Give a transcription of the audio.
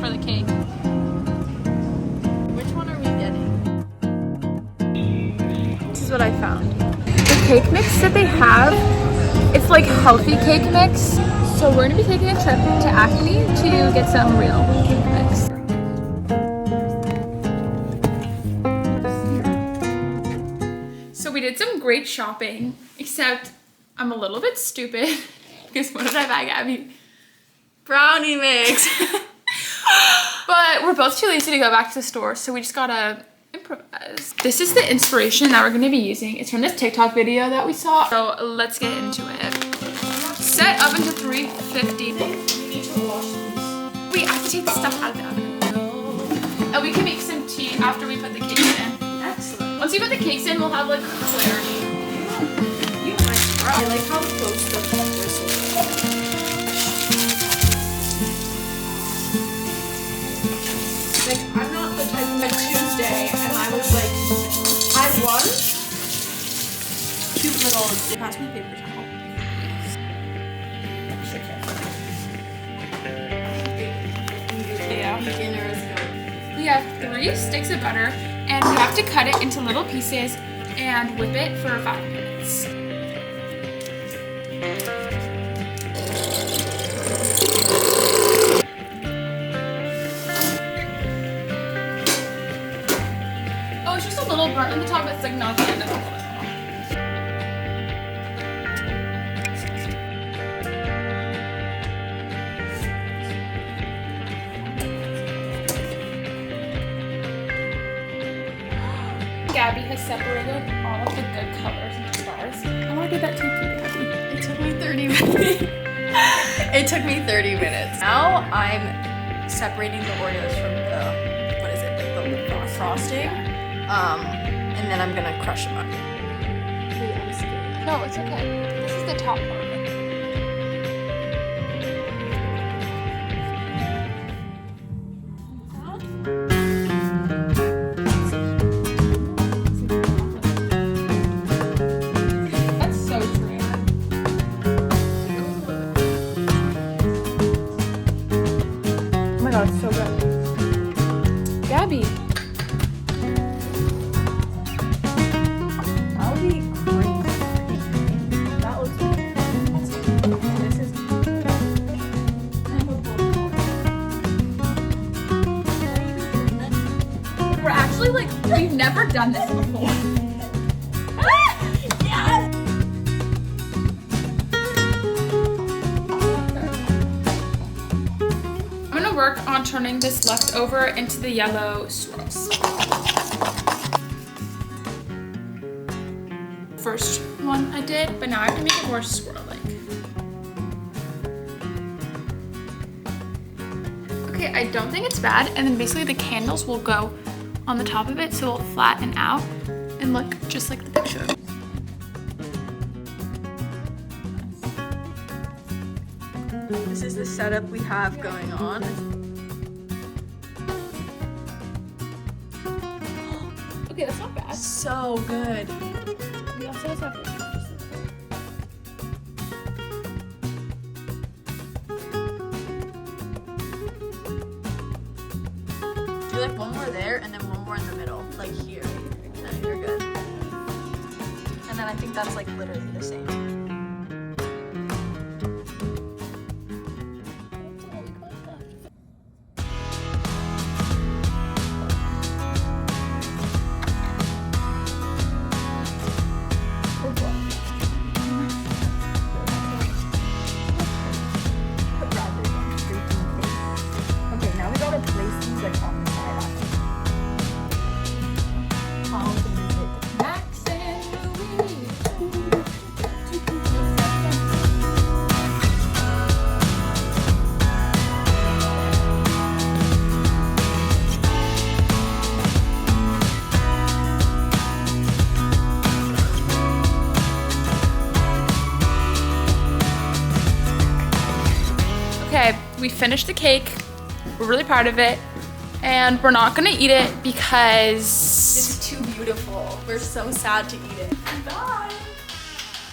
for the cake. Which one are we getting? This is what I found. The cake mix that they have, it's like healthy cake mix. So we're gonna be taking a trip to Acme to get some real cake mix. So we did some great shopping, except I'm a little bit stupid because what did I buy, Gabby? Brownie mix. But we're both too lazy to go back to the store, so we just gotta improvise. This is the inspiration that we're gonna be using. It's from this TikTok video that we saw. So let's get into it. Set oven to 350. We need to wash these. Wait, I have to take the stuff out of the oven. And we can make some tea after we put the cakes in. Excellent. Once we put the cakes in, we'll have like clarity. You and I like how close the bristles are. Like, I'm not the type of Tuesday, and I was like, I won. Cute little. Pass me paper towel. Yeah. Dinner is good. We have 3 sticks of butter, and we have to cut it into little pieces and whip it for 5 minutes. Oh, it's just a little burnt on the top, but it's like not the end of the world. Gabby has separated all of the good colors into stars. I want to get that too, Gabby. It took me 30 minutes. It took me 30 minutes. Now I'm separating the Oreos from the, what is it, like the lip frosting. And then I'm gonna crush them up. Wait, I'm scared. No, it's okay. This is the top part. That's so true. Oh my god, it's so good. Gabby. That would be crazy. That looks good. This is. We're actually like, we've never done this before. Yes! I'm gonna work on turning this leftover into the yellow swirls. First one I did, but now I have to make it more swirl-like. Okay, I don't think it's bad, and then basically the candles will go on the top of it, so it'll flatten out and look just like the picture. This is the setup we have going on. Okay, that's not bad. So good. We also just have to Do like one more there and then one more in the middle, like here. Then you're good. And then I think that's like literally the same. Okay, now we gotta place these like on the side after. Max and Louise. Okay, we finished the cake. We're really proud of it. And we're not gonna eat it because It's too beautiful. We're so sad to eat it. Bye!